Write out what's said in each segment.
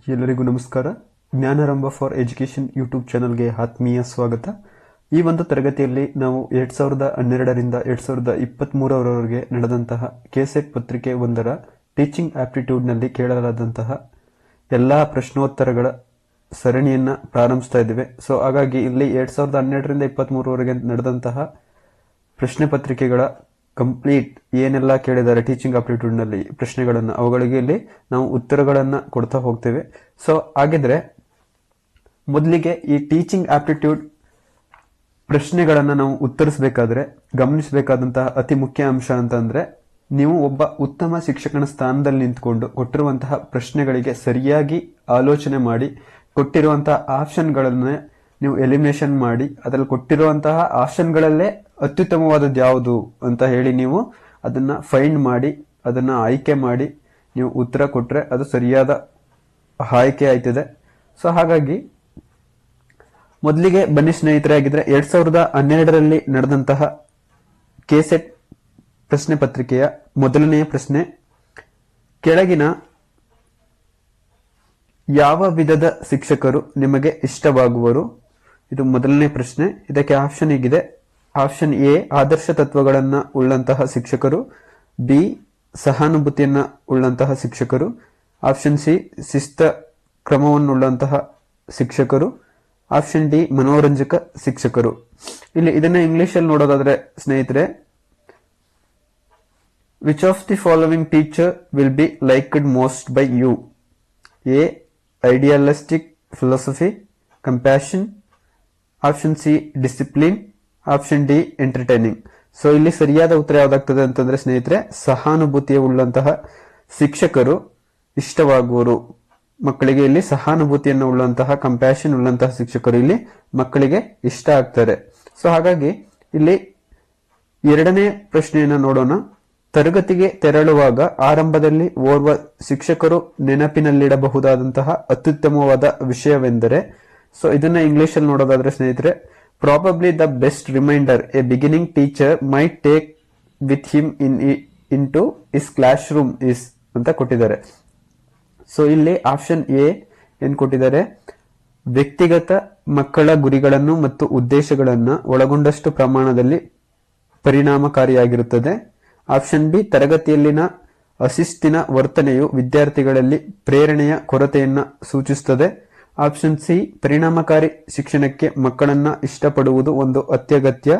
ಎಲ್ಲರಿಗೂ ನಮಸ್ಕಾರ. ಜ್ಞಾನಾರಂಭ for education YouTube ಚಾನಲ್ಗೆ ಆತ್ಮೀಯ ಸ್ವಾಗತ. ಈ ಒಂದು ತರಗತಿಯಲ್ಲಿ ನಾವು 2012ರಿಂದ 2023ರವರೆಗೆ ನಡೆದಂತಹ ಕೆಸೆಟ್ ಪತ್ರಿಕೆ 1ರ ಟೀಚಿಂಗ್ ಆಪ್ಟಿಟ್ಯೂಡ್ನಲ್ಲಿ ಕೇಳಲಾದಂತಹ ಎಲ್ಲ ಪ್ರಶ್ನೋತ್ತರಗಳ ಸರಣಿಯನ್ನ ಪ್ರಾರಂಭಿಸ್ತಾ ಇದ್ದೇವೆ. ಸೊ ಹಾಗಾಗಿ ಇಲ್ಲಿ 2012ರಿಂದ 2023ರವರೆಗೆ ನಡೆದಂತಹ ಪ್ರಶ್ನೆ ಪತ್ರಿಕೆಗಳ ಕಂಪ್ಲೀಟ್ ಏನೆಲ್ಲ ಕೇಳಿದ್ದಾರೆ ಟೀಚಿಂಗ್ ಆಪ್ಟಿಟ್ಯೂಡ್ ನಲ್ಲಿ ಪ್ರಶ್ನೆಗಳನ್ನ, ಅವುಗಳಿಗೆ ಇಲ್ಲಿ ನಾವು ಉತ್ತರಗಳನ್ನ ಕೊಡ್ತಾ ಹೋಗ್ತೇವೆ. ಸೊ ಹಾಗಿದ್ರೆ ಮೊದಲಿಗೆ ಈ ಟೀಚಿಂಗ್ ಆಪ್ಟಿಟ್ಯೂಡ್ ಪ್ರಶ್ನೆಗಳನ್ನ ನಾವು ಉತ್ತರಿಸಬೇಕಾದ್ರೆ ಗಮನಿಸಬೇಕಾದಂತಹ ಅತಿ ಮುಖ್ಯ ಅಂಶ ಅಂತಂದ್ರೆ, ನೀವು ಒಬ್ಬ ಉತ್ತಮ ಶಿಕ್ಷಕನ ಸ್ಥಾನದಲ್ಲಿ ನಿಂತ್ಕೊಂಡು ಕೊಟ್ಟಿರುವಂತಹ ಪ್ರಶ್ನೆಗಳಿಗೆ ಸರಿಯಾಗಿ ಆಲೋಚನೆ ಮಾಡಿ ಕೊಟ್ಟಿರುವಂತಹ ಆಪ್ಷನ್ಗಳನ್ನ ನೀವು ಎಲಿಮಿನೇಷನ್ ಮಾಡಿ ಅದರಲ್ಲಿ ಕೊಟ್ಟಿರುವಂತಹ ಆಪ್ಷನ್ಗಳಲ್ಲೇ ಅತ್ಯುತ್ತಮವಾದದ್ದು ಯಾವುದು ಅಂತ ಹೇಳಿ ನೀವು ಅದನ್ನ ಫೈಂಡ್ ಮಾಡಿ ಅದನ್ನ ಆಯ್ಕೆ ಮಾಡಿ ನೀವು ಉತ್ತರ ಕೊಟ್ರೆ ಅದು ಸರಿಯಾದ ಆಯ್ಕೆ ಆಯ್ತದೆ. ಸೊ ಹಾಗಾಗಿ ಮೊದಲಿಗೆ ಬನ್ನಿ ಸ್ನೇಹಿತರೆ, ಆಗಿದ್ರೆ 2012ರಲ್ಲಿ ನಡೆದಂತಹ ಕೆಸೆಟ್ ಪ್ರಶ್ನೆ ಪತ್ರಿಕೆಯ ಮೊದಲನೆಯ ಪ್ರಶ್ನೆ, ಕೆಳಗಿನ ಯಾವ ವಿಧದ ಶಿಕ್ಷಕರು ನಿಮಗೆ ಇಷ್ಟವಾಗುವರು? ಇದು ಮೊದಲನೇ ಪ್ರಶ್ನೆ. ಇದಕ್ಕೆ ಆಪ್ಷನ್ ಹೀಗಿದೆ. ಆಪ್ಷನ್ ಎ, ಆದರ್ಶ ತತ್ವಗಳನ್ನ ಉಳ್ಳಂತಹ ಶಿಕ್ಷಕರು. ಬಿ, ಸಹಾನುಭೂತಿಯನ್ನ ಉಳ್ಳಂತಹ ಶಿಕ್ಷಕರು. ಆಪ್ಷನ್ ಸಿ, ಶಿಸ್ತ ಕ್ರಮವನ್ನುಳ್ಳಂತಹ ಶಿಕ್ಷಕರು. ಆಪ್ಷನ್ ಡಿ, ಮನೋರಂಜಕ ಶಿಕ್ಷಕರು. ಇಲ್ಲಿ ಇದನ್ನ ಇಂಗ್ಲಿಷ್ ಅಲ್ಲಿ ನೋಡೋದಾದ್ರೆ ಸ್ನೇಹಿತರೆ, which of the following teacher will be liked most by you? A, idealistic philosophy, compassion. Option C, discipline. Option D, entertaining. So ಇಲ್ಲಿ ಸರಿಯಾದ ಉತ್ತರ ಯಾವ್ದಾಗ್ತದೆ ಅಂತಂದ್ರೆ ಸ್ನೇಹಿತರೆ, ಸಹಾನುಭೂತಿಯ ಉಳ್ಳಂತಹ ಶಿಕ್ಷಕರು ಇಷ್ಟವಾಗುವರು ಮಕ್ಕಳಿಗೆ. ಇಲ್ಲಿ ಸಹಾನುಭೂತಿಯನ್ನು ಉಳ್ಳಂತಹ, ಕಂಪ್ಯಾಷನ್ ಉಳ್ಳಂತಹ ಶಿಕ್ಷಕರು ಇಲ್ಲಿ ಮಕ್ಕಳಿಗೆ ಇಷ್ಟ ಆಗ್ತಾರೆ. ಸೊ ಹಾಗಾಗಿ ಇಲ್ಲಿ ಎರಡನೇ ಪ್ರಶ್ನೆಯನ್ನ ನೋಡೋಣ. ತರಗತಿಗೆ ತೆರಳುವಾಗ ಆರಂಭದಲ್ಲಿ ಓರ್ವ ಶಿಕ್ಷಕರು ನೆನಪಿನಲ್ಲಿಡಬಹುದಾದಂತಹ ಅತ್ಯುತ್ತಮವಾದ ವಿಷಯವೆಂದರೆ, ಸೊ ಇದನ್ನ ಇಂಗ್ಲಿಷ್ ಅಲ್ಲಿ ನೋಡೋದಾದ್ರೆ ಸ್ನೇಹಿತರೆ, probably the best reminder a beginning teacher might take with him into is classroom is ಅಂತ ಕೊಟ್ಟಿದ್ದಾರೆ. ಸೊ ಇಲ್ಲಿ ಆಪ್ಷನ್ ಎ ಏನ್ ಕೊಟ್ಟಿದ್ದಾರೆ, ವ್ಯಕ್ತಿಗತ ಮಕ್ಕಳ ಗುರಿಗಳನ್ನು ಮತ್ತು ಉದ್ದೇಶಗಳನ್ನ ಒಳಗೊಂಡಷ್ಟು ಪ್ರಮಾಣದಲ್ಲಿ ಪರಿಣಾಮಕಾರಿಯಾಗಿರುತ್ತದೆ. ಆಪ್ಷನ್ ಬಿ, ತರಗತಿಯಲ್ಲಿನ ಅಶಿಸ್ತಿನ ವರ್ತನೆಯು ವಿದ್ಯಾರ್ಥಿಗಳಲ್ಲಿ ಪ್ರೇರಣೆಯ ಕೊರತೆಯನ್ನ ಸೂಚಿಸುತ್ತದೆ. ಆಪ್ಷನ್ ಸಿ, ಪರಿಣಾಮಕಾರಿ ಶಿಕ್ಷಣಕ್ಕೆ ಮಕ್ಕಳನ್ನ ಇಷ್ಟಪಡುವುದು ಒಂದು ಅತ್ಯಗತ್ಯ.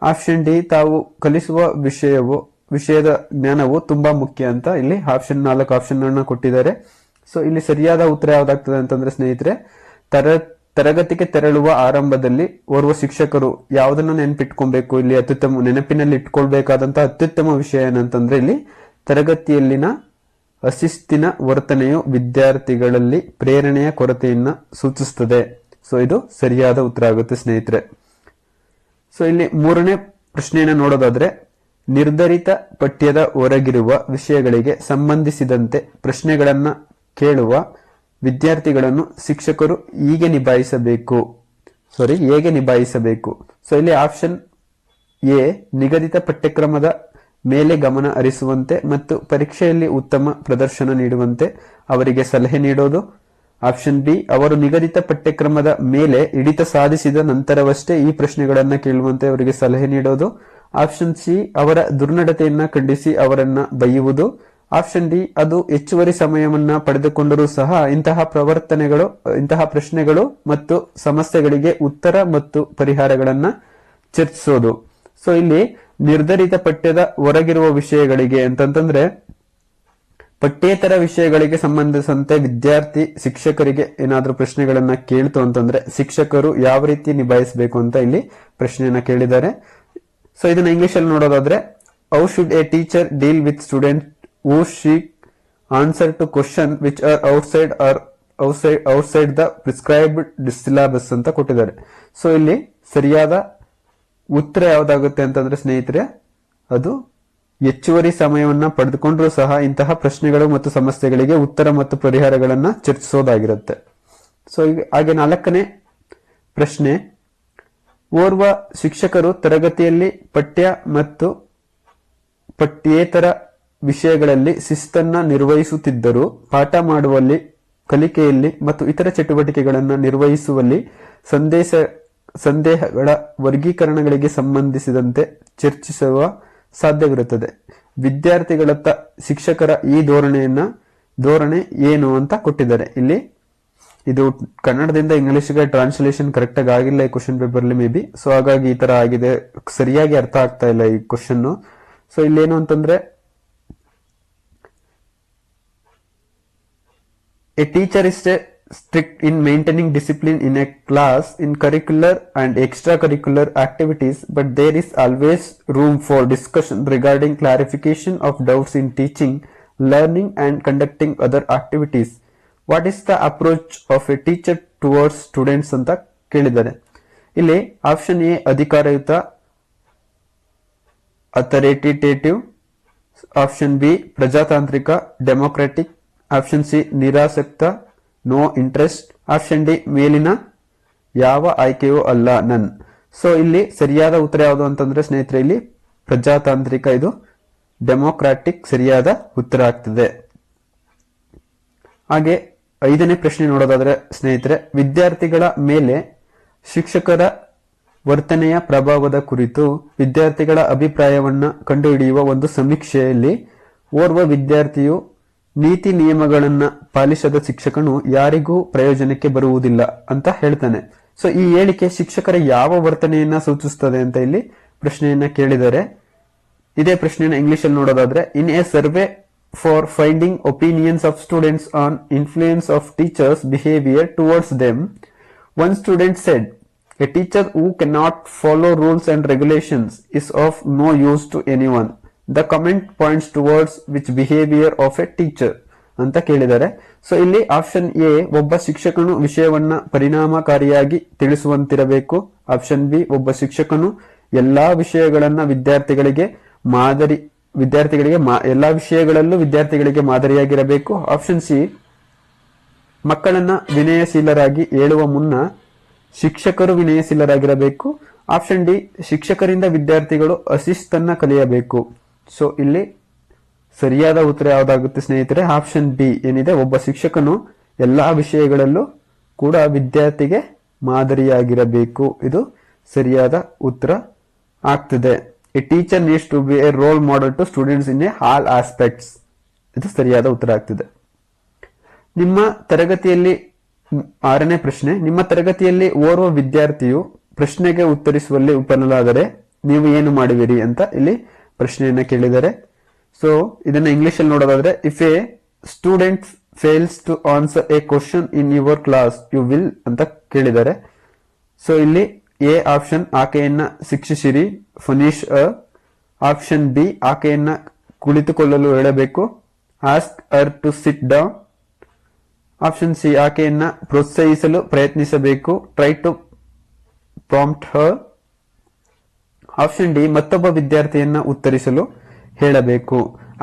ಆಪ್ಷನ್ ಡಿ, ತಾವು ಕಲಿಸುವ ವಿಷಯದ ಜ್ಞಾನವು ತುಂಬಾ ಮುಖ್ಯ ಅಂತ ಇಲ್ಲಿ ಆಪ್ಷನ್ 4 ಆಪ್ಷನ್ ಅನ್ನ ಕೊಟ್ಟಿದ್ದಾರೆ. ಸೊ ಇಲ್ಲಿ ಸರಿಯಾದ ಉತ್ತರ ಯಾವ್ದಾಗ್ತದೆ ಅಂತಂದ್ರೆ ಸ್ನೇಹಿತರೆ, ತರಗತಿಗೆ ತೆರಳುವ ಆರಂಭದಲ್ಲಿ ಓರ್ವ ಶಿಕ್ಷಕರು ಯಾವುದನ್ನ ನೆನಪಿಟ್ಕೊಬೇಕು, ಇಲ್ಲಿ ಅತ್ಯುತ್ತಮ ನೆನಪಿನಲ್ಲಿ ಇಟ್ಕೊಳ್ಬೇಕಾದಂತ ಅತ್ಯುತ್ತಮ ವಿಷಯ ಏನಂತಂದ್ರೆ ಇಲ್ಲಿ ತರಗತಿಯಲ್ಲಿನ ಅಶಿಸ್ತಿನ ವರ್ತನೆಯು ವಿದ್ಯಾರ್ಥಿಗಳಲ್ಲಿ ಪ್ರೇರಣೆಯ ಕೊರತೆಯನ್ನ ಸೂಚಿಸುತ್ತದೆ. ಸೊ ಇದು ಸರಿಯಾದ ಉತ್ತರ ಆಗುತ್ತೆ ಸ್ನೇಹಿತರೆ. ಸೊ ಇಲ್ಲಿ ಮೂರನೇ ಪ್ರಶ್ನೆಯನ್ನ ನೋಡೋದಾದ್ರೆ, ನಿರ್ಧರಿತ ಪಠ್ಯದ ಹೊರಗಿರುವ ವಿಷಯಗಳಿಗೆ ಸಂಬಂಧಿಸಿದಂತೆ ಪ್ರಶ್ನೆಗಳನ್ನ ಕೇಳುವ ವಿದ್ಯಾರ್ಥಿಗಳನ್ನು ಶಿಕ್ಷಕರು ಹೇಗೆ ನಿಭಾಯಿಸಬೇಕು? ಸೊ ಇಲ್ಲಿ ಆಪ್ಷನ್ ಎ, ನಿಗದಿತ ಪಠ್ಯಕ್ರಮದ ಮೇಲೆ ಗಮನ ಹರಿಸುವಂತೆ ಮತ್ತು ಪರೀಕ್ಷೆಯಲ್ಲಿ ಉತ್ತಮ ಪ್ರದರ್ಶನ ನೀಡುವಂತೆ ಅವರಿಗೆ ಸಲಹೆ ನೀಡೋದು. ಆಪ್ಷನ್ ಬಿ, ಅವರು ನಿಗದಿತ ಪಠ್ಯಕ್ರಮದ ಮೇಲೆ ಹಿಡಿತ ಸಾಧಿಸಿದ ನಂತರವಷ್ಟೇ ಈ ಪ್ರಶ್ನೆಗಳನ್ನ ಕೇಳುವಂತೆ ಅವರಿಗೆ ಸಲಹೆ ನೀಡೋದು. ಆಪ್ಷನ್ ಸಿ, ಅವರ ದುರ್ನಡತೆಯನ್ನ ಖಂಡಿಸಿ ಅವರನ್ನ ಬೈಯುವುದು. ಆಪ್ಷನ್ ಡಿ, ಅದು ಹೆಚ್ಚುವರಿ ಸಮಯವನ್ನ ಪಡೆದುಕೊಂಡರೂ ಸಹ ಇಂತಹ ಪ್ರಶ್ನೆಗಳು ಮತ್ತು ಸಮಸ್ಯೆಗಳಿಗೆ ಉತ್ತರ ಮತ್ತು ಪರಿಹಾರಗಳನ್ನ ಚರ್ಚಿಸೋದು. ಸೊ ಇಲ್ಲಿ ನಿರ್ಧರಿತ ಪಠ್ಯದ ಹೊರಗಿರುವ ವಿಷಯಗಳಿಗೆ ಅಂತಂದ್ರೆ ಪಠ್ಯೇತರ ವಿಷಯಗಳಿಗೆ ಸಂಬಂಧಿಸಿದಂತೆ ವಿದ್ಯಾರ್ಥಿ ಶಿಕ್ಷಕರಿಗೆ ಏನಾದ್ರೂ ಪ್ರಶ್ನೆಗಳನ್ನ ಕೇಳ್ತು ಅಂತಂದ್ರೆ ಶಿಕ್ಷಕರು ಯಾವ ರೀತಿ ನಿಭಾಯಿಸಬೇಕು ಅಂತ ಇಲ್ಲಿ ಪ್ರಶ್ನೆಯನ್ನ ಕೇಳಿದ್ದಾರೆ. ಸೊ ಇದನ್ನ ಇಂಗ್ಲಿಷ್ ಅಲ್ಲಿ ನೋಡೋದಾದ್ರೆ, how should A teacher deal with student who seek answer to question which are outside the prescribed syllabus ಅಂತ ಕೊಟ್ಟಿದ್ದಾರೆ. ಸೊ ಇಲ್ಲಿ ಸರಿಯಾದ ಉತ್ತರ ಯಾವ್ದಾಗುತ್ತೆ ಅಂತಂದ್ರೆ ಸ್ನೇಹಿತರೆ, ಅದು ಹೆಚ್ಚುವರಿ ಸಮಯವನ್ನ ಪಡೆದುಕೊಂಡ್ರೂ ಸಹ ಇಂತಹ ಪ್ರಶ್ನೆಗಳು ಮತ್ತು ಸಮಸ್ಯೆಗಳಿಗೆ ಉತ್ತರ ಮತ್ತು ಪರಿಹಾರಗಳನ್ನ ಚರ್ಚಿಸೋದಾಗಿರುತ್ತೆ. ಸೊ ಹಾಗೆ 4ನೇ ಪ್ರಶ್ನೆ, ಓರ್ವ ಶಿಕ್ಷಕರು ತರಗತಿಯಲ್ಲಿ ಪಠ್ಯ ಮತ್ತು ಪಠ್ಯೇತರ ವಿಷಯಗಳಲ್ಲಿ ಶಿಸ್ತನ್ನ ನಿರ್ವಹಿಸುತ್ತಿದ್ದರೂ ಪಾಠ ಮಾಡುವಲ್ಲಿ ಕಲಿಕೆಯಲ್ಲಿ ಮತ್ತು ಇತರ ಚಟುವಟಿಕೆಗಳನ್ನು ನಿರ್ವಹಿಸುವಲ್ಲಿ ಸಂದೇಹಗಳ ವರ್ಗೀಕರಣಗಳಿಗೆ ಸಂಬಂಧಿಸಿದಂತೆ ಚರ್ಚಿಸುವ ಸಾಧ್ಯವಿರುತ್ತದೆ. ವಿದ್ಯಾರ್ಥಿಗಳತ್ತ ಶಿಕ್ಷಕರ ಈ ಧೋರಣೆ ಏನು ಅಂತ ಕೊಟ್ಟಿದ್ದಾರೆ. ಇಲ್ಲಿ ಇದು ಕನ್ನಡದಿಂದ ಇಂಗ್ಲಿಷ್ಗೆ ಟ್ರಾನ್ಸ್ಲೇಷನ್ ಕರೆಕ್ಟ್ ಆಗಿ ಆಗಿಲ್ಲ ಈ question paper may be. So ಹಾಗಾಗಿ ಈ ತರ ಆಗಿದೆ, ಸರಿಯಾಗಿ ಅರ್ಥ ಆಗ್ತಾ ಇಲ್ಲ ಈ ಕ್ವಶನ್. ಸೊ ಇಲ್ಲೇನು ಅಂತಂದ್ರೆ, a teacher is strict in maintaining discipline in a class in curricular and extracurricular activities, but there is always room for discussion regarding clarification of doubts in teaching, learning and conducting other activities. What is the approach of a teacher towards students ಅಂತ ಕೇಳಿದ್ದಾರೆ. ಇಲ್ಲಿ option A ಅಧಿಕಾರಯುತ, authoritative, option B ಪ್ರಜಾತಾಂತ್ರಿಕ, democratic, option C ನಿರಾಸಕ್ತ, no interest, option D ಮೇಲಿನ ಯಾವ ಆಯ್ಕೆಯೂ ಅಲ್ಲ, ನನ್. ಸೊ ಇಲ್ಲಿ ಸರಿಯಾದ ಉತ್ತರ ಯಾವುದು ಅಂತಂದ್ರೆ ಸ್ನೇಹಿತರೆ, ಇಲ್ಲಿ ಪ್ರಜಾತಾಂತ್ರಿಕ, ಇದು ಡೆಮೊಕ್ರಾಟಿಕ್ ಸರಿಯಾದ ಉತ್ತರ ಆಗ್ತದೆ. ಹಾಗೆ 5ನೇ ಪ್ರಶ್ನೆ ನೋಡೋದಾದ್ರೆ ಸ್ನೇಹಿತರೆ, ವಿದ್ಯಾರ್ಥಿಗಳ ಮೇಲೆ ಶಿಕ್ಷಕರ ವರ್ತನೆಯ ಪ್ರಭಾವದ ಕುರಿತು ವಿದ್ಯಾರ್ಥಿಗಳ ಅಭಿಪ್ರಾಯವನ್ನ ಕಂಡುಹಿಡಿಯುವ ಒಂದು ಸಮೀಕ್ಷೆಯಲ್ಲಿ ಓರ್ವ ವಿದ್ಯಾರ್ಥಿಯು ನೀತಿ ನಿಯಮಗಳನ್ನ ಪಾಲಿಸದ ಶಿಕ್ಷಕನು ಯಾರಿಗೂ ಪ್ರಯೋಜನಕ್ಕೆ ಬರುವುದಿಲ್ಲ ಅಂತ ಹೇಳ್ತಾನೆ. ಸೊ ಈ ಹೇಳಿಕೆ ಶಿಕ್ಷಕರ ಯಾವ ವರ್ತನೆಯನ್ನ ಸೂಚಿಸುತ್ತದೆ ಅಂತ ಇಲ್ಲಿ ಪ್ರಶ್ನೆಯನ್ನ ಕೇಳಿದರೆ, ಇದೇ ಪ್ರಶ್ನೆಯನ್ನ ಇಂಗ್ಲಿಷ್ ಅಲ್ಲಿ ನೋಡೋದಾದ್ರೆ, in a survey for finding opinions of students on influence of teachers' behavior towards them, one student said, a teacher who cannot follow rules and regulations is of no use to anyone. The comment points towards which behavior of a teacher ಅಂತ ಕೇಳಿದ್ದಾರೆ. So ಇಲ್ಲಿ option A, ಒಬ್ಬ ಶಿಕ್ಷಕನು ವಿಷಯವನ್ನ ಪರಿಣಾಮಕಾರಿಯಾಗಿ ತಿಳಿಸುವಂತಿರಬೇಕು. Option B, ಒಬ್ಬ ಶಿಕ್ಷಕನು ಎಲ್ಲಾ ವಿಷಯಗಳನ್ನ ಎಲ್ಲಾ ವಿಷಯಗಳಲ್ಲೂ ವಿದ್ಯಾರ್ಥಿಗಳಿಗೆ ಮಾದರಿಯಾಗಿರಬೇಕು. ಆಪ್ಷನ್ ಸಿ, ಮಕ್ಕಳನ್ನ ವಿನಯಶೀಲರಾಗಿ ಹೇಳುವ ಮುನ್ನ ಶಿಕ್ಷಕರು ವಿನಯಶೀಲರಾಗಿರಬೇಕು. ಆಪ್ಷನ್ ಡಿ, ಶಿಕ್ಷಕರಿಂದ ವಿದ್ಯಾರ್ಥಿಗಳು ಅಶಿಸ್ತನ್ನ ಕಲಿಯಬೇಕು. ಸೊ ಇಲ್ಲಿ ಸರಿಯಾದ ಉತ್ತರ ಯಾವ್ದಾಗುತ್ತೆ ಸ್ನೇಹಿತರೆ? ಆಪ್ಷನ್ ಬಿ ಏನಿದೆ, ಒಬ್ಬ ಶಿಕ್ಷಕನು ಎಲ್ಲಾ ವಿಷಯಗಳಲ್ಲೂ ಕೂಡ ವಿದ್ಯಾರ್ಥಿಗೆ ಮಾದರಿಯಾಗಿರಬೇಕು. ಇದು ಸರಿಯಾದ ಉತ್ತರ ಆಗ್ತದೆ. A teacher needs to be a role model to students in a all aspects. ಇದು ಸರಿಯಾದ ಉತ್ತರ ಆಗ್ತದೆ. ನಿಮ್ಮ ತರಗತಿಯಲ್ಲಿ 6ನೇ ಪ್ರಶ್ನೆ, ನಿಮ್ಮ ತರಗತಿಯಲ್ಲಿ ಓರ್ವ ವಿದ್ಯಾರ್ಥಿಯು ಪ್ರಶ್ನೆಗೆ ಉತ್ತರಿಸುವಲ್ಲಿ ವಿಫಲನಾದರೆ ನೀವು ಏನು ಮಾಡುವಿರಿ ಅಂತ ಇಲ್ಲಿ ಪ್ರಶ್ನೆಯನ್ನ ಕೇಳಿದ್ದಾರೆ. ಸೊ ಇದನ್ನ ಇಂಗ್ಲಿಷ್ ಅಲ್ಲಿ ನೋಡೋದಾದ್ರೆ, if a student fails to answer a question in your class you will ಅಂತ ಕೇಳಿದ್ದಾರೆ. ಸೊ ಇಲ್ಲಿ ಎ ಆಪ್ಷನ್, ಆಕೆಯನ್ನ ಶಿಕ್ಷಿಸಿರಿ, ಫನಿಶ್ ಅ. ಆಪ್ಷನ್ ಬಿ, ಆಕೆಯನ್ನ ಕುಳಿತುಕೊಳ್ಳಲು ಹೇಳಬೇಕು, ask her to sit down. Option C, ಆಕೆಯನ್ನ ಪ್ರೋತ್ಸಾಹಿಸಲು ಪ್ರಯತ್ನಿಸಬೇಕು, try to prompt her. Option D, ಮತ್ತೊಬ್ಬ ವಿದ್ಯಾರ್ಥಿಯನ್ನ ಉತ್ತರಿಸಲು ಹೇಳಬೇಕು,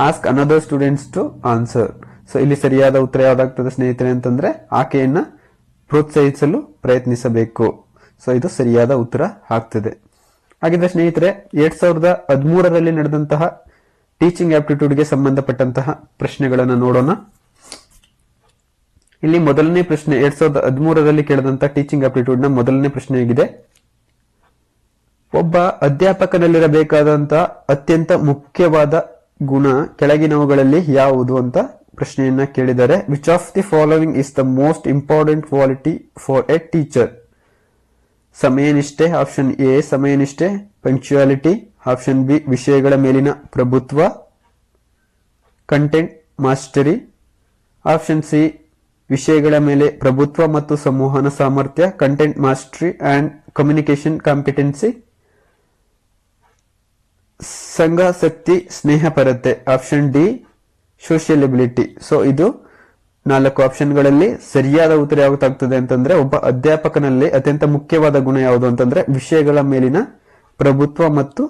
ask another students to answer. So ಇಲ್ಲಿ ಸರಿಯಾದ ಉತ್ತರ ಯಾವ್ದಾಗ್ತದೆ ಸ್ನೇಹಿತರೆ ಅಂತಂದ್ರೆ, ಆಕೆಯನ್ನ ಪ್ರೋತ್ಸಾಹಿಸಲು ಪ್ರಯತ್ನಿಸಬೇಕು. ಸೊ ಇದು ಸರಿಯಾದ ಉತ್ತರ ಆಗ್ತದೆ. ಹಾಗಿದ್ರೆ ಸ್ನೇಹಿತರೆ, 2013ರಲ್ಲಿ ನಡೆದಂತಹ ಟೀಚಿಂಗ್ ಆಪ್ಟಿಟ್ಯೂಡ್ಗೆ ಸಂಬಂಧಪಟ್ಟಂತಹ ಪ್ರಶ್ನೆಗಳನ್ನು ನೋಡೋಣ. ಇಲ್ಲಿ ಮೊದಲನೇ ಪ್ರಶ್ನೆ, 2013ರಲ್ಲಿ ಕೇಳಿದಂತಹ ಟೀಚಿಂಗ್ ಆಪ್ಟಿಟ್ಯೂಡ್ ನ ಮೊದಲನೇ ಪ್ರಶ್ನೆಯಾಗಿದೆ. ಒಬ್ಬ ಅಧ್ಯಾಪಕನಲ್ಲಿರಬೇಕಾದಂತಹ ಅತ್ಯಂತ ಮುಖ್ಯವಾದ ಗುಣ ಕೆಳಗಿನವುಗಳಲ್ಲಿ ಯಾವುದು ಅಂತ ಪ್ರಶ್ನೆಯನ್ನ ಕೇಳಿದ್ದಾರೆ. Which of the following is the most important quality for a teacher? ಸಮಯನಿಷ್ಠೆ, ಆಪ್ಷನ್ ಎ ಸಮಯನಿಷ್ಠೆ, ಪಂಕ್ಚುಯಾಲಿಟಿ, ಆಪ್ಷನ್ ಬಿ ವಿಷಯಗಳ ಮೇಲಿನ ಪ್ರಭುತ್ವ, ಕಂಟೆಂಟ್ ಮಾಸ್ಟರಿ, ಆಪ್ಷನ್ ಸಿ ವಿಷಯಗಳ ಮೇಲೆ ಪ್ರಭುತ್ವ ಮತ್ತು ಸಂವಹನ ಸಾಮರ್ಥ್ಯ, content mastery and communication competency, ಸಂಘಾಸಕ್ತಿ, ಸ್ನೇಹಪರತೆ, ಆಪ್ಷನ್ ಡಿ ಸೋಷಿಯಲಿಬಿಲಿಟಿ. ಸೊ ಇದು 4 ಆಪ್ಷನ್ಗಳಲ್ಲಿ ಸರಿಯಾದ ಉತ್ತರ ಯಾವತ್ತಾಗ್ತದೆ ಅಂತಂದ್ರೆ, ಒಬ್ಬ ಅಧ್ಯಾಪಕನಲ್ಲಿ ಅತ್ಯಂತ ಮುಖ್ಯವಾದ ಗುಣ ಯಾವುದು ಅಂತಂದ್ರೆ ವಿಷಯಗಳ ಮೇಲಿನ ಪ್ರಭುತ್ವ ಮತ್ತು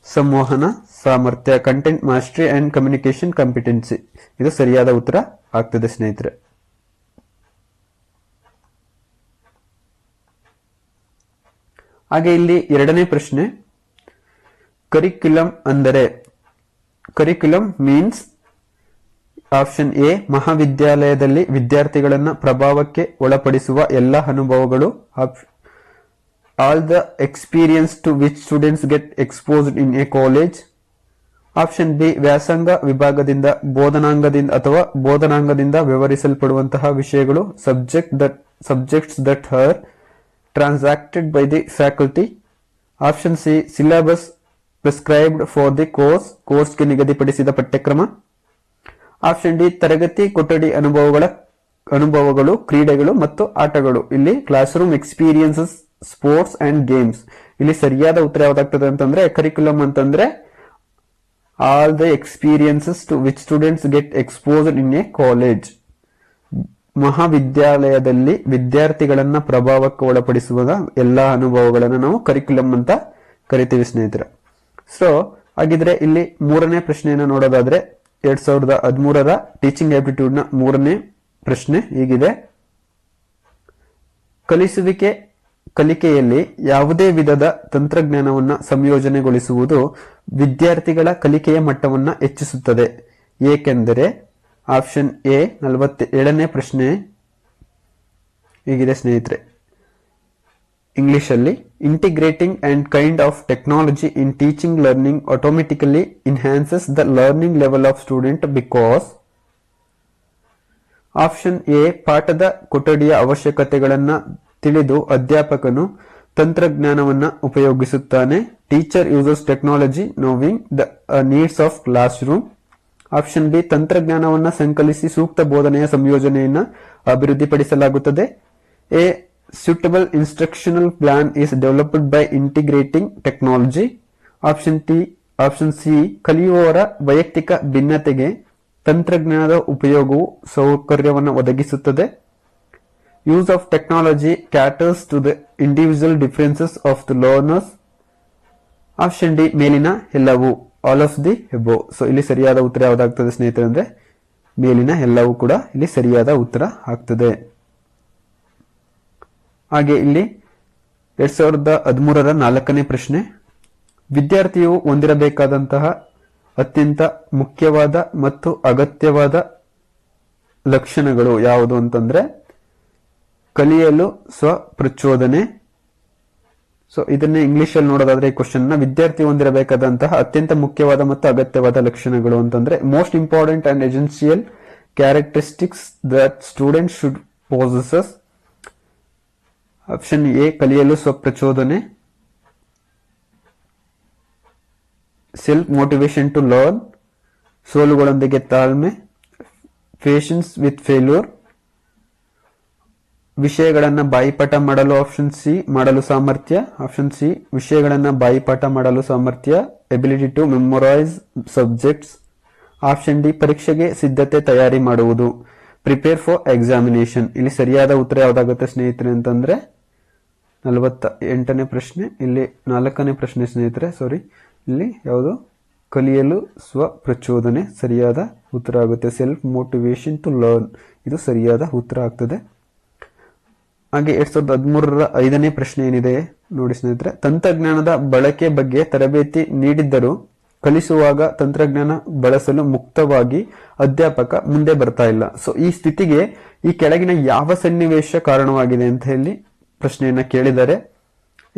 ಸಂವಹನ ಸಾಮರ್ಥ್ಯ, content mastery and communication competency. ಇದು ಸರಿಯಾದ ಉತ್ತರ ಆಗ್ತದೆ ಸ್ನೇಹಿತರೆ. ಹಾಗೆ ಇಲ್ಲಿ 2ನೇ ಪ್ರಶ್ನೆ, ಕರಿಕ್ಯುಲಮ್ ಅಂದರೆ, ಕರಿಕ್ಯುಲಮ್ ಮೀನ್ಸ್ ಆಪ್ಷನ್ ಎ ಮಹಾವಿದ್ಯಾಲಯದಲ್ಲಿ ವಿದ್ಯಾರ್ಥಿಗಳನ್ನ ಪ್ರಭಾವಕ್ಕೆ ಒಳಪಡಿಸುವ ಎಲ್ಲ ಅನುಭವಗಳು. All the experience to which students get exposed in a college. Option B ವ್ಯಾಸಂಗ ವಿಭಾಗದಿಂದ ಬೋಧನಾಂಗದಿಂದ ವ್ಯವಹರಿಸಲ್ಪಡುವಂತಹ ವಿಷಯಗಳು. Subjects that her transacted by the faculty. Option C syllabus prescribed for the ಕೋರ್ಸ್ಗೆ ನಿಗದಿಪಡಿಸಿದ ಪಠ್ಯಕ್ರಮ. ಆಪ್ಷನ್ ಡಿ ತರಗತಿ ಕೊಠಡಿ ಅನುಭವಗಳು, ಕ್ರೀಡೆಗಳು ಮತ್ತು ಆಟಗಳು. ಇಲ್ಲಿ classroom experiences, sports and games. ಇಲ್ಲಿ ಸರಿಯಾದ ಉತ್ತರ ಯಾವ್ದಾಗ್ತದೆ ಅಂತಂದ್ರೆ ಕರಿಕ್ಯುಲಮ್ ಅಂತಂದ್ರೆ all the experiences to which students get exposed in a college. ಮಹಾವಿದ್ಯಾಲಯದಲ್ಲಿ ವಿದ್ಯಾರ್ಥಿಗಳನ್ನ ಪ್ರಭಾವಕ್ಕೆ ಒಳಪಡಿಸುವ ಎಲ್ಲಾ ಅನುಭವಗಳನ್ನ ನಾವು ಕರಿಕ್ಯುಲಮ್ ಅಂತ ಕರಿತೀವಿ ಸ್ನೇಹಿತರೆ. ಸೊ ಹಾಗಿದ್ರೆ ಇಲ್ಲಿ ಮೂರನೇ ಪ್ರಶ್ನೆಯನ್ನ ನೋಡೋದಾದ್ರೆ 2013 ಟೀಚಿಂಗ್ ಆಪ್ಟಿಟ್ಯೂಡ್ ನ ಮೂರನೇ ಪ್ರಶ್ನೆ ಹೀಗಿದೆ. ಕಲಿಕೆಯಲ್ಲಿ ಯಾವುದೇ ವಿಧದ ತಂತ್ರಜ್ಞಾನವನ್ನ ಸಂಯೋಜನೆಗೊಳಿಸುವುದು ವಿದ್ಯಾರ್ಥಿಗಳ ಕಲಿಕೆಯ ಮಟ್ಟವನ್ನ ಹೆಚ್ಚಿಸುತ್ತದೆ, ಏಕೆಂದರೆ. ಆಪ್ಷನ್ ಎ 47ನೇ ಪ್ರಶ್ನೆ ಹೀಗಿದೆ ಸ್ನೇಹಿತರೆ ಇಂಗ್ಲಿಷ್ ಅಲ್ಲಿ. Integrating and kind of technology in teaching learning automatically enhances the learning level of student because. Option A ಪಾಠದ ಕೊಠಡಿಯ ಅವಶ್ಯಕತೆಗಳನ್ನ ತಿಳಿದು ಅಧ್ಯಾಪಕನು ತಂತ್ರಜ್ಞಾನವನ್ನ ಉಪಯೋಗಿಸುತ್ತಾನೆ. Teacher uses technology knowing the needs of classroom. Option B ತಂತ್ರಜ್ಞಾನವನ್ನ ಸಂಕಲಿಸಿ ಸೂಕ್ತ ಬೋಧನೆಯ ಸಂಯೋಜನೆಯನ್ನ ಅಭಿವೃದ್ಧಿಪಡಿಸಲಾಗುತ್ತದೆ. A suitable instructional plan is developed by integrating technology. Option C ಕಲಿಯುವವರ ವೈಯಕ್ತಿಕ ಭಿನ್ನತೆಗೆ ತಂತ್ರಜ್ಞಾನದ ಉಪಯೋಗವು ಸೌಕರ್ಯವನ್ನು ಒದಗಿಸುತ್ತದೆ. Use of technology caters to the individual differences of the learners. Option D ಮೇಲಿನ ಎಲ್ಲವೂ, all of the above. So ಇಲ್ಲಿ ಸರಿಯಾದ ಉತ್ತರ ಯಾವ್ದಾಗ್ತದೆ ಸ್ನೇಹಿತರೆ ಅಂದ್ರೆ ಮೇಲಿನ ಎಲ್ಲವೂ ಕೂಡ ಇಲ್ಲಿ ಸರಿಯಾದ ಉತ್ತರ ಆಗ್ತದೆ. ಹಾಗೆ ಇಲ್ಲಿ 2013 4ನೇ ಪ್ರಶ್ನೆ. ವಿದ್ಯಾರ್ಥಿಯು ಹೊಂದಿರಬೇಕಾದಂತಹ ಅತ್ಯಂತ ಮುಖ್ಯವಾದ ಮತ್ತು ಅಗತ್ಯವಾದ ಲಕ್ಷಣಗಳು ಯಾವುದು ಅಂತಂದ್ರೆ ಕಲಿಯಲು ಸ್ವಪ್ರಚೋದನೆ. ಸೊ ಇದನ್ನೇ ಇಂಗ್ಲಿಷ್ ಅಲ್ಲಿ ನೋಡೋದಾದ್ರೆ ಈ ಕ್ವಶನ್ ನ ವಿದ್ಯಾರ್ಥಿ ಹೊಂದಿರಬೇಕಾದಂತಹ ಅತ್ಯಂತ ಮುಖ್ಯವಾದ ಮತ್ತು ಅಗತ್ಯವಾದ ಲಕ್ಷಣಗಳು ಅಂತಂದ್ರೆ most important and essential characteristics that student should possesses. Option A ಕಲಿಯಲು ಸ್ವಪ್ರಚೋದನೆ, ಸೆಲ್ಫ್ ಮೋಟಿವೇಶನ್ ಟು ಲರ್ನ್, ಸೋಲುಗಳೊಂದಿಗೆ ತಾಳ್ಮೆ, ಪೇಷನ್ಸ್ ವಿತ್ ಫೇಲ್ಯೂರ್, ವಿಷಯಗಳನ್ನ ಬಾಯಿಪಾಠ ಮಾಡಲು ಮಾಡಲು ಸಾಮರ್ಥ್ಯ. ಆಪ್ಷನ್ ಸಿ ವಿಷಯಗಳನ್ನ ಬಾಯಿಪಾಠ ಮಾಡಲು ಸಾಮರ್ಥ್ಯ, ability to memorize subjects. Option D ಪರೀಕ್ಷೆಗೆ ಸಿದ್ಧತೆ ತಯಾರಿ ಮಾಡುವುದು, ಪ್ರಿಪೇರ್ ಫಾರ್ ಎಕ್ಸಾಮಿನೇಷನ್. ಇಲ್ಲಿ ಸರಿಯಾದ ಉತ್ತರ ಯಾವ್ದಾಗುತ್ತೆ ಸ್ನೇಹಿತರೆ ಅಂತಂದ್ರೆ 48ನೇ ಪ್ರಶ್ನೆ. ಇಲ್ಲಿ 4ನೇ ಪ್ರಶ್ನೆ ಸ್ನೇಹಿತರೆ, ಇಲ್ಲಿ ಯಾವುದು ಕಲಿಯಲು ಸ್ವಪ್ರಚೋದನೆ ಸರಿಯಾದ ಉತ್ತರ ಆಗುತ್ತೆ. ಸೆಲ್ಫ್ ಮೋಟಿವೇಶನ್ ಟು ಲರ್ನ್ ಇದು ಸರಿಯಾದ ಉತ್ತರ ಆಗ್ತದೆ. ಹಾಗೆ 2013 5ನೇ ಪ್ರಶ್ನೆ ಏನಿದೆ ನೋಡಿ ಸ್ನೇಹಿತರೆ. ತಂತ್ರಜ್ಞಾನದ ಬಳಕೆ ಬಗ್ಗೆ ತರಬೇತಿ ನೀಡಿದ್ದರೂ ಕಲಿಸುವಾಗ ತಂತ್ರಜ್ಞಾನ ಬಳಸಲು ಮುಕ್ತವಾಗಿ ಅಧ್ಯಾಪಕ ಮುಂದೆ ಬರ್ತಾ ಇಲ್ಲ. ಸೊ ಈ ಸ್ಥಿತಿಗೆ ಈ ಕೆಳಗಿನ ಯಾವ ಸನ್ನಿವೇಶ ಕಾರಣವಾಗಿದೆ ಅಂತ ಹೇಳಿ ಪ್ರಶ್ನೆಯನ್ನ ಕೇಳಿದ್ದಾರೆ.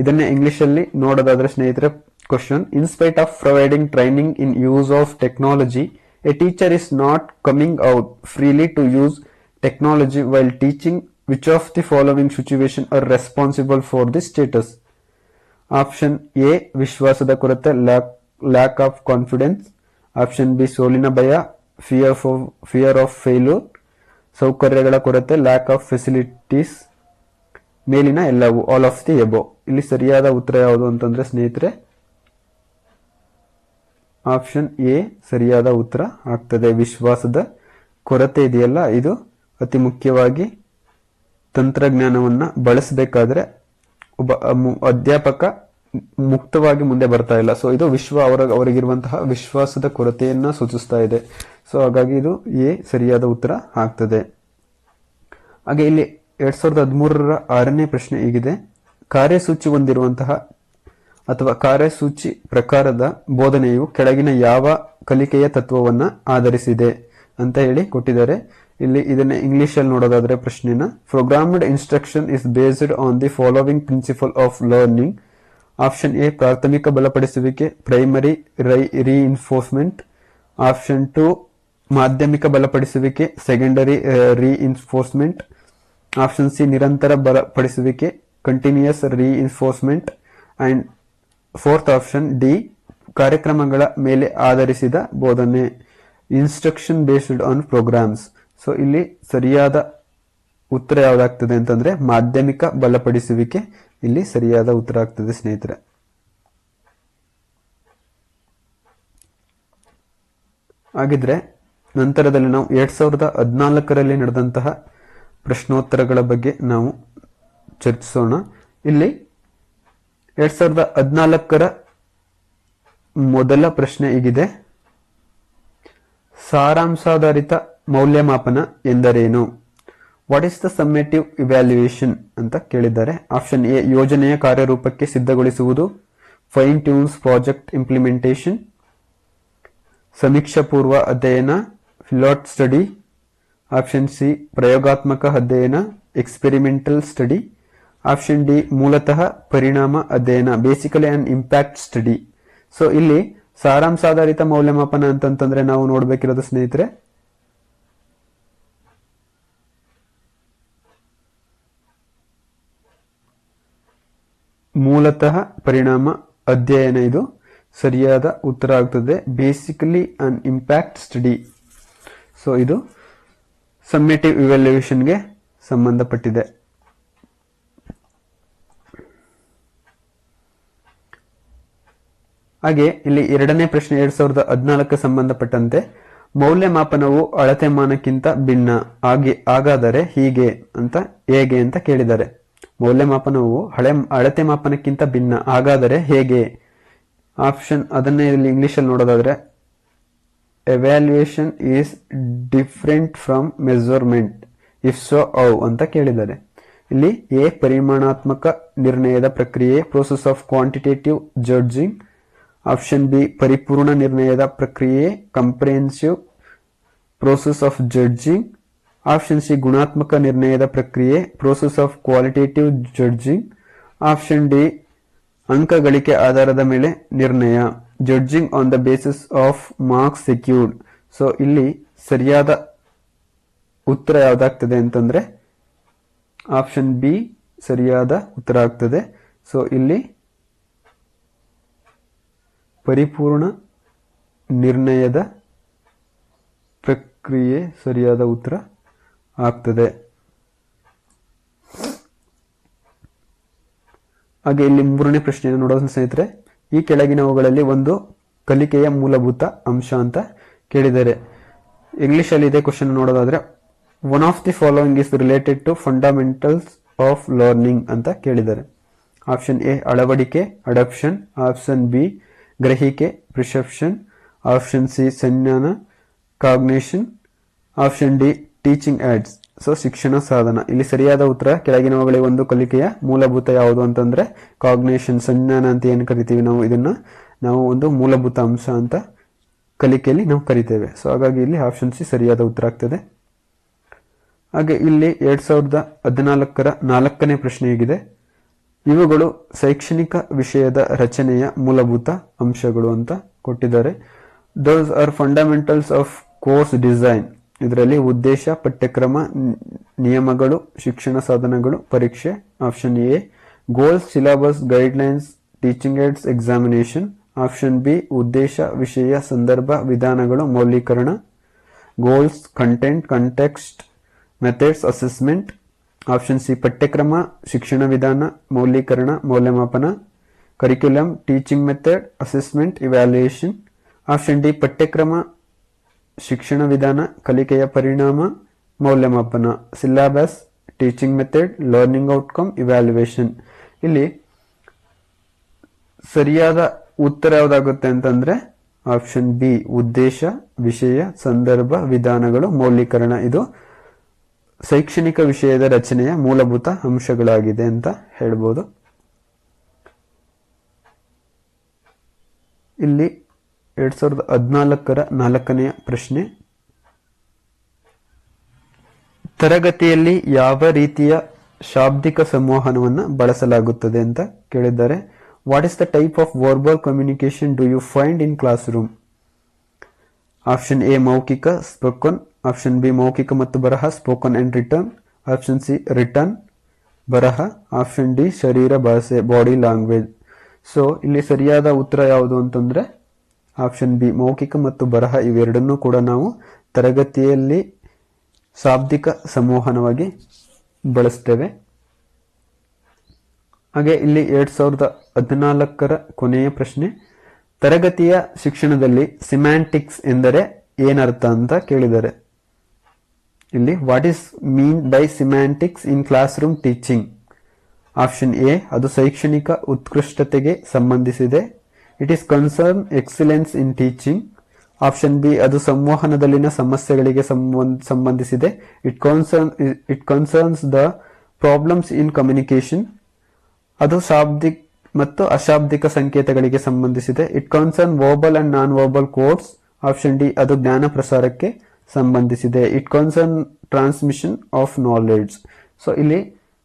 ಇದನ್ನೇ ಇಂಗ್ಲಿಷ್ ಅಲ್ಲಿ ನೋಡೋದಾದ್ರೆ ಸ್ನೇಹಿತರೆ question. In spite of providing training in use of technology, a teacher is not coming out freely to use technology while teaching. Which of the following situation are responsible for the status? Option A ವಿಶ್ವಾಸದ ಕೊರತೆ, lack of confidence. Option B ಸೋಲಿನ ಭಯ, fear of failure. ಸೌಕರ್ಯಗಳ ಕೊರತೆ, lack of facilities. ಮೇಲಿನ ಎಲ್ಲವೂ, all of the above. ಇಲ್ಲಿ ಸರಿಯಾದ ಉತ್ತರ ಯಾವುದು ಅಂತಂದ್ರೆ ಸ್ನೇಹಿತರೆ ಆಪ್ಷನ್ ಎ ಸರಿಯಾದ ಉತ್ತರ ಆಗ್ತದೆ. ವಿಶ್ವಾಸದ ಕೊರತೆ ಇದೆಯಲ್ಲ ಇದು ಅತಿ ಮುಖ್ಯವಾಗಿ ತಂತ್ರಜ್ಞಾನವನ್ನ ಬಳಸಬೇಕಾದ್ರೆ ಒಬ್ಬ ಅಧ್ಯಾಪಕ ಮುಕ್ತವಾಗಿ ಮುಂದೆ ಬರ್ತಾ ಇಲ್ಲ. ಸೊ ಇದು ಅವರಿಗಿರುವಂತಹ ವಿಶ್ವಾಸದ ಕೊರತೆಯನ್ನ ಸೂಚಿಸ್ತಾ ಇದೆ. ಸೊ ಹಾಗಾಗಿ ಇದು ಎ ಸರಿಯಾದ ಉತ್ತರ ಆಗ್ತದೆ. ಹಾಗೆ ಇಲ್ಲಿ 2013 6ನೇ ಪ್ರಶ್ನೆ ಹೀಗಿದೆ. ಕಾರ್ಯಸೂಚಿ ಹೊಂದಿರುವಂತಹ ಅಥವಾ ಕಾರ್ಯಸೂಚಿ ಪ್ರಕಾರದ ಬೋಧನೆಯು ಕೆಳಗಿನ ಯಾವ ಕಲಿಕೆಯ ತತ್ವವನ್ನ ಆಧರಿಸಿದೆ? ಅಂತ ಹೇಳಿ ಕೊಟ್ಟಿದ್ದಾರೆ. ಇಲ್ಲಿ ಇದನ್ನ ಇಂಗ್ಲಿಷ್ ಅಲ್ಲಿ ನೋಡೋದಾದ್ರೆ ಪ್ರಶ್ನೆನ, programmed instruction is based on the following principle of learning. Option A ಪ್ರಾಥಮಿಕ ಬಲಪಡಿಸುವಿಕೆ, ಪ್ರೈಮರಿ ರೀಇನ್ಫೋರ್ಸ್ಮೆಂಟ್. ಆಪ್ಷನ್ 2 ಮಾಧ್ಯಮಿಕ ಬಲಪಡಿಸುವಿಕೆ, ಸೆಕೆಂಡರಿ ರೀಇನ್ಫೋರ್ಸ್ಮೆಂಟ್. ಆಪ್ಷನ್ ಸಿ ನಿರಂತರ ಬಲಪಡಿಸುವಿಕೆ, continuous reinforcement. And fourth option D ಕಾರ್ಯಕ್ರಮಗಳ ಮೇಲೆ ಆಧರಿಸಿದ ಬೋಧನೆ, instruction based on programs. So ಇಲ್ಲಿ ಸರಿಯಾದ ಉತ್ತರ ಯಾವ್ದಾಗ್ತದೆ ಅಂತಂದ್ರೆ ಮಾಧ್ಯಮಿಕ ಬಲಪಡಿಸುವಿಕೆ ಇಲ್ಲಿ ಸರಿಯಾದ ಉತ್ತರ ಆಗ್ತದೆ ಸ್ನೇಹಿತರೆ. ಹಾಗಿದ್ರೆ ನಂತರದಲ್ಲಿ ನಾವು 2014ರಲ್ಲಿ ನಡೆದಂತಹ ಪ್ರಶ್ನೋತ್ತರಗಳ ಬಗ್ಗೆ ನಾವು ಚರ್ಚಿಸೋಣ. ಇಲ್ಲಿ 2014ರ ಮೊದಲ ಪ್ರಶ್ನೆ ಹೀಗಿದೆ: ಸಾರಾಂಶಾಧಾರಿತ ಮೌಲ್ಯಮಾಪನ ಎಂದರೇನು? What is the summative evaluation ಅಂತ ಕೇಳಿದ್ದಾರೆ. ಆಪ್ಷನ್ ಎ ಯೋಜನೆಯ ಕಾರ್ಯರೂಪಕ್ಕೆ ಸಿದ್ಧಗೊಳಿಸುವುದು, ಫೈನ್ ಟ್ಯೂನ್ಸ್ ಪ್ರಾಜೆಕ್ಟ್ ಇಂಪ್ಲಿಮೆಂಟೇಷನ್. ಸಮೀಕ್ಷಾ ಪೂರ್ವ ಅಧ್ಯಯನ, ಪಿಲಾಟ್ ಸ್ಟಡಿ. ಆಪ್ಷನ್ ಸಿ ಪ್ರಯೋಗಾತ್ಮಕ ಅಧ್ಯಯನ, ಎಕ್ಸ್ಪೆರಿಮೆಂಟಲ್ ಸ್ಟಡಿ. ಆಪ್ಷನ್ ಡಿ ಮೂಲತಃ ಪರಿಣಾಮ ಅಧ್ಯಯನ, basically on impact study. So ಇಲ್ಲಿ ಸಾರಾಂಶಾಧಾರಿತ ಮೌಲ್ಯಮಾಪನ ಅಂತಂತಂದ್ರೆ ನಾವು ನೋಡ್ಬೇಕಿರೋದು ಸ್ನೇಹಿತರೆ, ಮೂಲತಃ ಪರಿಣಾಮ ಅಧ್ಯಯನ ಇದು ಸರಿಯಾದ ಉತ್ತರ ಆಗ್ತದೆ. Basically on impact study. So ಇದು ಸಮ್ಮೇಟಿವ್ ಇವ್ಯಾಲ್ಯೂಯೇಷನ್ಗೆ ಸಂಬಂಧಪಟ್ಟಿದೆ. ಹಾಗೆ ಇಲ್ಲಿ ಎರಡನೇ ಪ್ರಶ್ನೆ 2014ಕ್ಕೆ ಸಂಬಂಧಪಟ್ಟಂತೆ, ಮೌಲ್ಯಮಾಪನವು ಅಳತೆ ಮಾನಕ್ಕಿಂತ ಭಿನ್ನ ಹಾಗಾದರೆ ಹೇಗೆ ಅಂತ ಕೇಳಿದ್ದಾರೆ. ಮೌಲ್ಯಮಾಪನವು ಅಳತೆ ಮಾಪನಕ್ಕಿಂತ ಭಿನ್ನ ಹಾಗಾದರೆ ಹೇಗೆ? ಆಪ್ಷನ್ ಅದನ್ನೇ ಇಲ್ಲಿ ಇಂಗ್ಲಿಷ್ ಅಲ್ಲಿ ನೋಡೋದಾದ್ರೆ, evaluation is different from measurement, if so how ಅಂತ ಕೇಳಿದ್ದಾರೆ. ಇಲ್ಲಿ ಎ ಪರಿಮಾಣಾತ್ಮಕ ನಿರ್ಣಯದ ಪ್ರಕ್ರಿಯೆ, process of quantitative judging. Option B ಪರಿಪೂರ್ಣ ನಿರ್ಣಯದ ಪ್ರಕ್ರಿಯೆ, comprehensive process of judging. Option C ಗುಣಾತ್ಮಕ ನಿರ್ಣಯದ ಪ್ರಕ್ರಿಯೆ, process of qualitative judging. Option D ಅಂಕ ಗಳಿಕೆ ಆಧಾರದ ಮೇಲೆ ನಿರ್ಣಯ, judging on the basis of marks secured. So ಇಲ್ಲಿ ಸರಿಯಾದ ಉತ್ತರ ಯಾವ್ದಾಗ್ತದೆ ಅಂತಂದ್ರೆ ಆಪ್ಷನ್ ಬಿ ಸರಿಯಾದ ಉತ್ತರ ಆಗ್ತದೆ. ಸೊ ಇಲ್ಲಿ ಪರಿಪೂರ್ಣ ನಿರ್ಣಯದ ಪ್ರಕ್ರಿಯೆ ಸರಿಯಾದ ಉತ್ತರ ಆಗ್ತದೆ. ಹಾಗೆ ಇಲ್ಲಿ ಮೂರನೇ ಪ್ರಶ್ನೆಯನ್ನು ನೋಡೋಣ ಸ್ನೇಹಿತರೆ, ಈ ಕೆಳಗಿನವುಗಳಲ್ಲಿ ಒಂದು ಕಲಿಕೆಯ ಮೂಲಭೂತ ಅಂಶ ಅಂತ ಕೇಳಿದ್ದಾರೆ. ಇಂಗ್ಲಿಷ್ ಅಲ್ಲಿ ಇದೆ ಕ್ವಶನ್ ನೋಡೋದಾದ್ರೆ, one of the following is related to fundamentals of learning ಅಂತ ಕೇಳಿದ್ದಾರೆ. ಆಪ್ಷನ್ ಎ ಅಳವಡಿಕೆ, ಅಡಾಪ್ಷನ್. ಆಪ್ಷನ್ ಬಿ ಗ್ರಹಿಕೆ, ಪ್ರಿಸೆಪ್ಷನ್. ಆಪ್ಷನ್ ಸಿ ಸಂಜ್ಞಾನ, cognition. Option D teaching aids. So ಶಿಕ್ಷಣ ಸಾಧನ. ಇಲ್ಲಿ ಸರಿಯಾದ ಉತ್ತರ ಕೆಳಗಿನವುಗಳೇ ಒಂದು ಕಲಿಕೆಯ ಮೂಲಭೂತ ಯಾವುದು ಅಂತಂದ್ರೆ ಕಾಗ್ನಿಷನ್, ಸಂಜ್ಞಾನ ಅಂತ ಏನು ಕರಿತೀವಿ ನಾವು ಒಂದು ಮೂಲಭೂತ ಅಂಶ ಅಂತ ಕಲಿಕೆಯಲ್ಲಿ ನಾವು ಕರಿತೇವೆ. ಸೊ ಹಾಗಾಗಿ ಇಲ್ಲಿ ಆಪ್ಷನ್ ಸಿ ಸರಿಯಾದ ಉತ್ತರ ಆಗ್ತದೆ. ಹಾಗೆ ಇಲ್ಲಿ 2014ರ 4ನೇ ಪ್ರಶ್ನೆ ಹೇಗಿದೆ: ಇವುಗಳು ಶೈಕ್ಷಣಿಕ ವಿಷಯದ ರಚನೆಯ ಮೂಲಭೂತ ಅಂಶಗಳು ಅಂತ ಕೊಟ್ಟಿದ್ದಾರೆ. Those are fundamentals of course design. ಇದರಲ್ಲಿ ಉದ್ದೇಶ, ಪಠ್ಯಕ್ರಮ, ನಿಯಮಗಳು, ಶಿಕ್ಷಣ ಸಾಧನಗಳು, ಪರೀಕ್ಷೆ. Option A goals, syllabus, guidelines, teaching aids, examination. Option B ಉದ್ದೇಶ, ವಿಷಯ, ಸಂದರ್ಭ, ವಿಧಾನಗಳು, ಮೌಲ್ಯೀಕರಣ. Goals, content, context, methods, assessment. Option C ಪಠ್ಯಕ್ರಮ, ಶಿಕ್ಷಣ ವಿಧಾನ, ಮೌಲ್ಯೀಕರಣ, ಮೌಲ್ಯಮಾಪನ. Curriculum, teaching method, assessment, evaluation. Option D ಪಠ್ಯಕ್ರಮ, ಶಿಕ್ಷಣ ವಿಧಾನ, ಕಲಿಕೆಯ ಪರಿಣಾಮ, ಮೌಲ್ಯಮಾಪನ. Syllabus, teaching method, learning outcome, evaluation. ಇಲ್ಲಿ ಸರಿಯಾದ ಉತ್ತರ ಯಾವ್ದಾಗುತ್ತೆ ಅಂತಂದ್ರೆ ಆಪ್ಷನ್ ಬಿ ಉದ್ದೇಶ, ವಿಷಯ, ಸಂದರ್ಭ, ವಿಧಾನಗಳು, ಮೌಲ್ಯೀಕರಣ. ಇದು ಶೈಕ್ಷಣಿಕ ವಿಷಯದ ರಚನೆಯ ಮೂಲಭೂತ ಅಂಶಗಳಾಗಿದೆ ಅಂತ ಹೇಳ್ಬೋದು. ಇಲ್ಲಿ 2014ರ 4ನೇ ಪ್ರಶ್ನೆ: ತರಗತಿಯಲ್ಲಿ ಯಾವ ರೀತಿಯ ಶಾಬ್ದಿಕ ಸಂವಹನವನ್ನು ಬಳಸಲಾಗುತ್ತದೆ ಅಂತ ಕೇಳಿದ್ದಾರೆ. What is the type of verbal communication do you find in classroom? Option A ಮೌಖಿಕ ಸ್ಪೋಕನ್, ಆಪ್ಷನ್ ಬಿ ಮೌಖಿಕ ಮತ್ತು ಬರಹ spoken and written, option C written ಬರಹ, ಆಪ್ಷನ್ ಡಿ ಶರೀರ ಭಾಷೆ ಬಾಡಿ ಲ್ಯಾಂಗ್ವೇಜ್. ಸೊ ಇಲ್ಲಿ ಸರಿಯಾದ ಉತ್ತರ ಯಾವುದು ಅಂತಂದ್ರೆ ಆಪ್ಷನ್ ಬಿ ಮೌಖಿಕ ಮತ್ತು ಬರಹ ಇವೆರಡನ್ನೂ ಕೂಡ ನಾವು ತರಗತಿಯಲ್ಲಿ ಶಾಬ್ದಿಕ ಸಂವಹನವಾಗಿ ಬಳಸ್ತೇವೆ. ಹಾಗೆ ಇಲ್ಲಿ 2014 ಕೊನೆಯ ಪ್ರಶ್ನೆ, ತರಗತಿಯ ಶಿಕ್ಷಣದಲ್ಲಿ ಸಿಮ್ಯಾಂಟಿಕ್ಸ್ ಎಂದರೆ ಏನರ್ಥ ಅಂತ ಕೇಳಿದ್ದಾರೆ. ಇಲ್ಲಿ what is mean by semantics in classroom teaching? Option A ಅದು ಶೈಕ್ಷಣಿಕ ಉತ್ಕೃಷ್ಟತೆಗೆ ಸಂಬಂಧಿಸಿದೆ. It is concern excellence in teaching. Option B ಅದು ಸಂವಹನದಲ್ಲಿನ ಸಮಸ್ಯೆಗಳಿಗೆ ಸಂಬಂಧಿಸಿದೆ. It concerns the problems in communication. ಅದು ಶಾಬ್ದಿಕ್ ಮತ್ತು ಅಶಾಬ್ದಿಕ ಸಂಕೇತಗಳಿಗೆ ಸಂಬಂಧಿಸಿದೆ. It concern verbal and non verbal codes. Option D ಅದು ಜ್ಞಾನ ಪ್ರಸಾರಕ್ಕೆ ಸಂಬಂಧಿಸಿದೆ. It concern transmission of knowledge. So ಇಲ್ಲಿ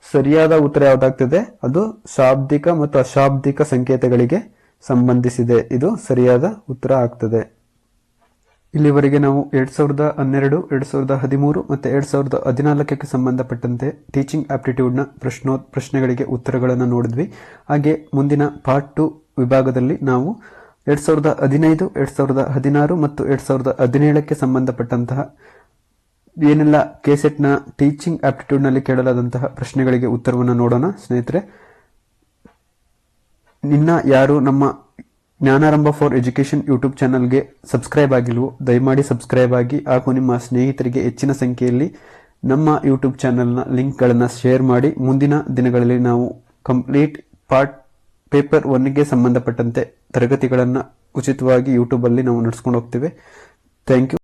ಸರಿಯಾದ ಉತ್ತರ ಯಾವ್ದಾಗ್ತದೆ? ಅದು ಶಾಬ್ದಿಕ ಮತ್ತು ಅಶಾಬ್ದಿಕ ಸಂಕೇತಗಳಿಗೆ ಸಂಬಂಧಿಸಿದೆ. ಇದು ಸರಿಯಾದ ಉತ್ತರ ಆಗ್ತದೆ. ಇಲ್ಲಿವರೆಗೆ ನಾವು 2012, 2013 ಮತ್ತು 2014ಕ್ಕೆ ಸಂಬಂಧಪಟ್ಟಂತೆ ಟೀಚಿಂಗ್ ಆಪ್ಟಿಟ್ಯೂಡ್ನ ಪ್ರಶ್ನೆಗಳಿಗೆ ಉತ್ತರಗಳನ್ನು ನೋಡಿದ್ವಿ. ಹಾಗೆ ಮುಂದಿನ ಪಾರ್ಟ್ 2 ವಿಭಾಗದಲ್ಲಿ ನಾವು 2015, 2016 ಮತ್ತು 2017ಕ್ಕೆ ಸಂಬಂಧಪಟ್ಟಂತಹ ಏನೆಲ್ಲ ಕೆಸೆಟ್ನ ಟೀಚಿಂಗ್ ಆಪ್ಟಿಟ್ಯೂಡ್ನಲ್ಲಿ ಕೇಳಲಾದಂತಹ ಪ್ರಶ್ನೆಗಳಿಗೆ ಉತ್ತರವನ್ನು ನೋಡೋಣ. ಸ್ನೇಹಿತರೆ, ಇನ್ನ ಯಾರು ನಮ್ಮ ಜ್ಞಾನಾರಂಭ ಫಾರ್ ಎಜುಕೇಶನ್ ಯೂಟ್ಯೂಬ್ ಚಾನಲ್ಗೆ ಸಬ್ಸ್ಕ್ರೈಬ್ ಆಗಿಲ್ವೋ ದಯಮಾಡಿ ಸಬ್ಸ್ಕ್ರೈಬ್ ಆಗಿ, ಹಾಗೂ ನಿಮ್ಮ ಸ್ನೇಹಿತರಿಗೆ ಹೆಚ್ಚಿನ ಸಂಖ್ಯೆಯಲ್ಲಿ ನಮ್ಮ ಯೂಟ್ಯೂಬ್ ಚಾನಲ್ನ ಲಿಂಕ್ಗಳನ್ನು ಶೇರ್ ಮಾಡಿ. ಮುಂದಿನ ದಿನಗಳಲ್ಲಿ ನಾವು ಕಂಪ್ಲೀಟ್ ಪೇಪರ್ 1ಗೆ ಸಂಬಂಧಪಟ್ಟಂತೆ ತರಗತಿಗಳನ್ನು ಉಚಿತವಾಗಿ ಯೂಟ್ಯೂಬಲ್ಲಿ ನಾವು ನಡೆಸ್ಕೊಂಡು ಹೋಗ್ತೇವೆ. Thank you.